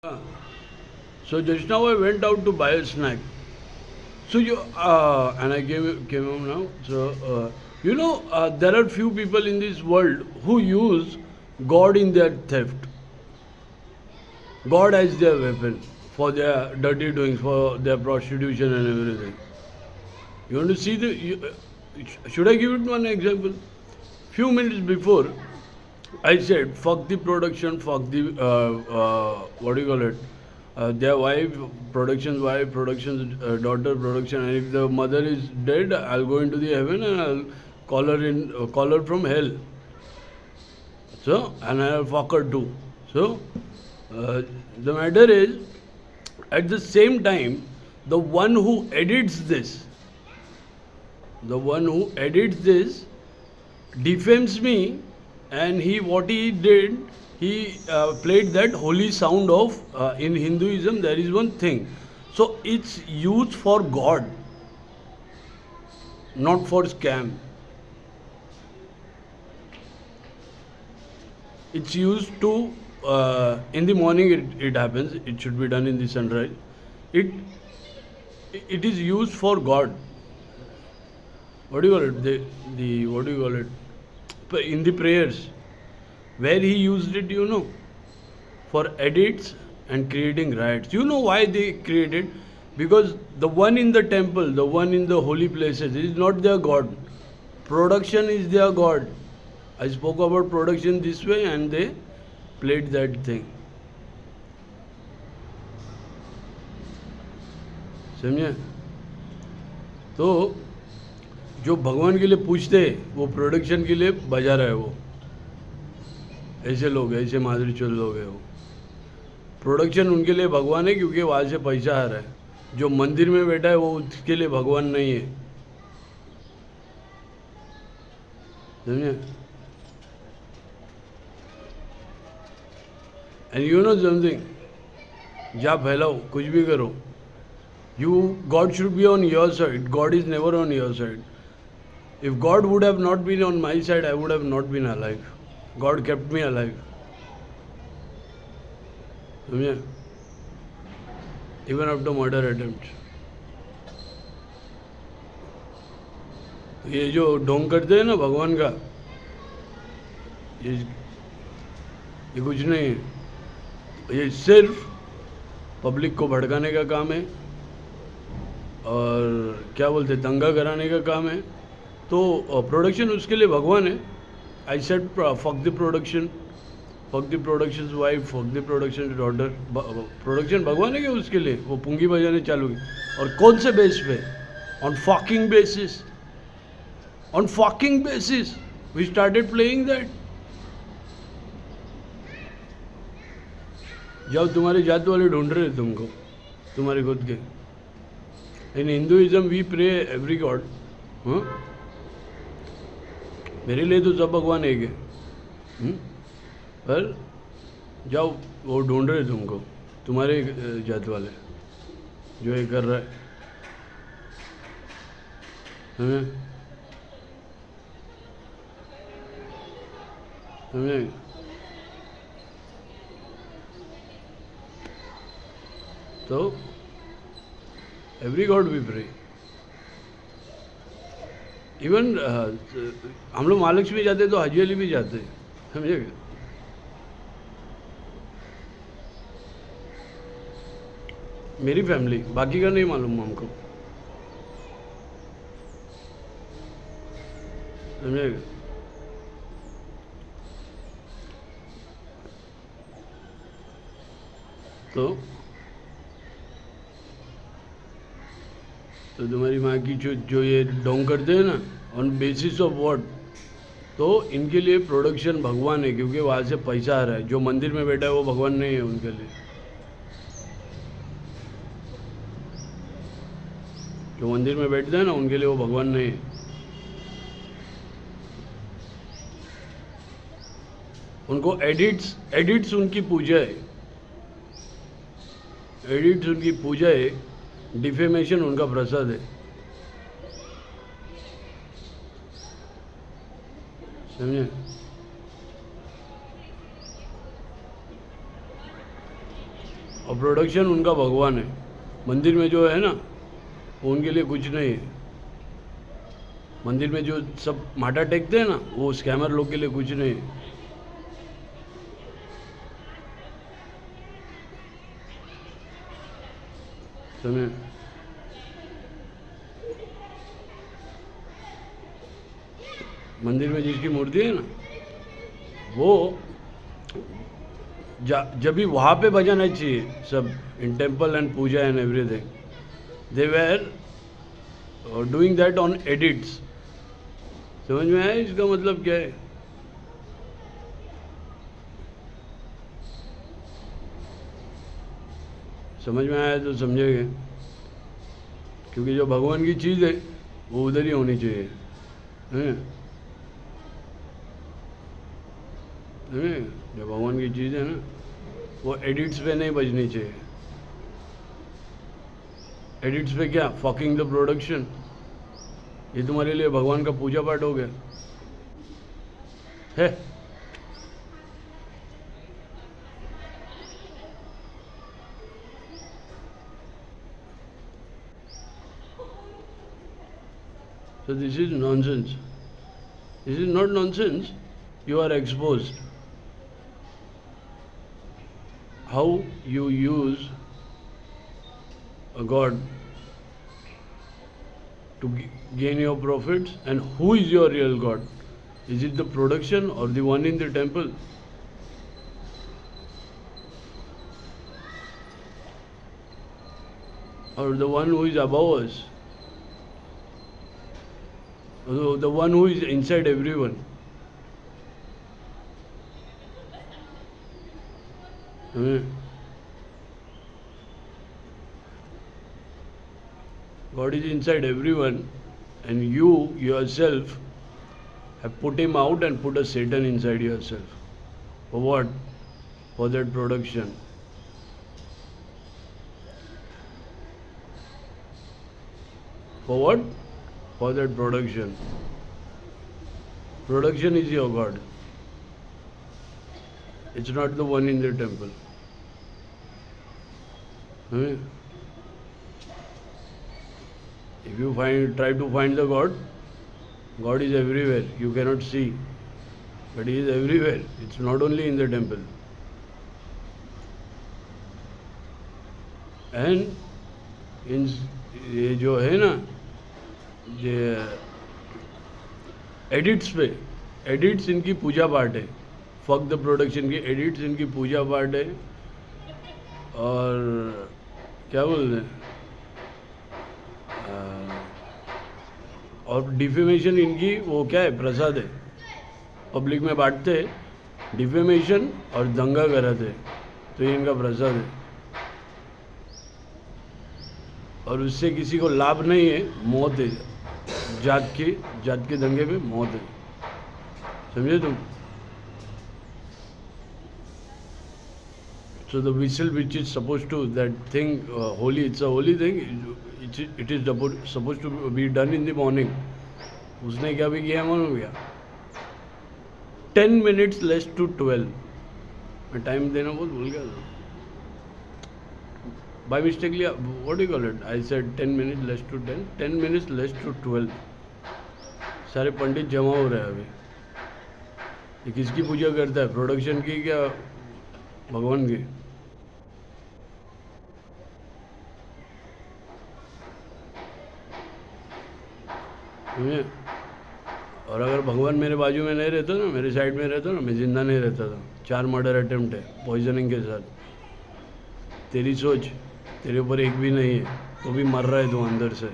Ah, so just now I went out to buy a snack. So and I came home now. So there are few people in this world who use God in their theft. God as their weapon for their dirty doings, for their prostitution and everything. You want to see the? Should I give it one example? Few minutes before, I said, fuck the production, fuck the, what do you call it? Their wife, production's wife, production's daughter, production, and if the mother is dead, I'll go into the heaven and I'll call her from hell. So, and I'll fuck her too. So, the matter is, at the same time, the one who edits this, the one who edits this defames me, and he did, he played that holy sound of in Hinduism there is one thing, so it's used for God, not for scam. It's used to in the morning, it happens, it should be done in the sunrise. It it is used for God. What do you call it, the what do you call it, in the prayers, where he used it, for edits and creating riots. You know why they created? Because the one in the temple, the one in the holy places is not their God. Production is their God. I spoke about production this way and they played that thing. समझे? तो जो भगवान के लिए पूछते हैं वो production के लिए बजा रहा है वो। ऐसे लोग, ऐसे माधुरी चौधरी लोग हैं वो। प्रोडक्शन उनके लिए भगवान है क्योंकि वहाँ से पैसा आ रहा है। जो मंदिर में बैठा है वो उसके लिए भगवान नहीं है। समझे? एंड यू नो समथिंग, जा फैलाओ, कुछ भी करो, you, God should be on your side. God is never on your side. If God would have not been on my side, I would have not been alive. God kept me alive. समझे? Even after murder attempts. ये जो ढोंग करते हैं ना भगवान का, ये कुछ नहीं है। ये सिर्फ पब्लिक को भड़काने का काम है और क्या बोलते हैं, दंगा कराने का काम है। तो प्रोडक्शन उसके लिए भगवान है। I said fuck the production, fuck the production wife, fuck the production daughter. Production भगवान है क्या उसके लिए? वो पुंगी बजाने चालू की। और कौन से बेस पे? On fucking basis, on fucking basis we started playing that. जाओ, तुम्हारी जात वाले ढूंढ रहे तुमको, तुम्हारे खुद के। In Hinduism we pray every god. हाँ, मेरे लिए तो सब भगवान एक है। पर जाओ, वो ढूंढ रहे तुमको, तुम्हारे जात वाले, जो ये कर रहा है। हमें हमें तो every god we pray. Even हम लोग महालक्ष्मी जाते तो हाजी अली भी जाते, समझे? मेरी फैमिली, बाकी का नहीं मालूम हमको, समझे? तो तुम्हारी माँ की जो ये ढोंग करते हैं ना, ऑन बेसिस ऑफ व्हाट? तो इनके लिए प्रोडक्शन भगवान है क्योंकि वहाँ से पैसा आ रहा है। जो मंदिर में बैठा है वो भगवान नहीं है उनके लिए। जो मंदिर में बैठते हैं ना उनके लिए वो भगवान नहीं है। उनको एडिट्स उनकी पूजा है, एडिट्स उनकी पूजा है, डिफेमेशन उनका प्रसाद है। समझे? और प्रोडक्शन उनका भगवान है। मंदिर में जो है ना वो उनके लिए कुछ नहीं है। मंदिर में जो सब माथा टेकते हैं ना वो स्कैमर लोग के लिए कुछ नहीं है। समझे? मंदिर में जिसकी मूर्ति है ना वो जब भी वहाँ पे बजाना चाहिए सब, in temple and puja and everything, they were doing that on edits. समझ में आया इसका मतलब क्या है? समझ में आया तो समझेंगे, क्योंकि जो भगवान की चीज़ है वो उधर ही होनी चाहिए, हैं? जो भगवान की चीज़ है ना वो एडिट्स पे नहीं बजनी चाहिए। एडिट्स पे क्या? Fucking the production. ये तुम्हारे लिए भगवान का पूजा पाठ हो गया है। So this is nonsense. This is not nonsense. You are exposed. How you use a God to gain your profits, and who is your real God? Is it the production or the one in the temple? Or the one who is above us? Or the one who is inside everyone? God is inside everyone, and you yourself have put him out and put a Satan inside yourself. For what? For that production. For what? For that production. Production is your God. It's not the one in the temple. If you try to find the God, God is everywhere. You cannot see, but He is everywhere. It's not only in the temple. And ये जो है ना ये edits इनकी पूजा पाठ है। Fuck the production की edits इनकी पूजा पाठ है। और क्या बोलते हैं, और डिफेमेशन इनकी वो क्या है? प्रसाद है। पब्लिक में बांटते हैं डिफेमेशन और दंगा कराते हैं, तो ये इनका प्रसाद है। और उससे किसी को लाभ नहीं है, मौत है। जात के दंगे पे मौत है। समझे तुम? So the whistle which is supposed to, that thing, holy, it's a holy thing, it is supposed to be done in the morning. उसने क्या भी किया मालूम क्या? 10 minutes less to 12. मैं टाइम देना बहुत भूल गया था। By mistakenly, what do you call it? I said 10 minutes less to 10. 10 minutes less to 12. सारे पंडित जमा हो रहे हैं अभी। ये किसकी पूजा करता है? प्रोडक्शन की क्या भगवान की? और अगर भगवान मेरे बाजू में नहीं रहता ना, मेरे साइड में रहता ना, मैं जिंदा नहीं रहता था। 4 मर्डर अटेम्प्ट है पॉइजनिंग के साथ। तेरी सोच, तेरे ऊपर एक भी नहीं है तो भी मर रहा है तू अंदर से।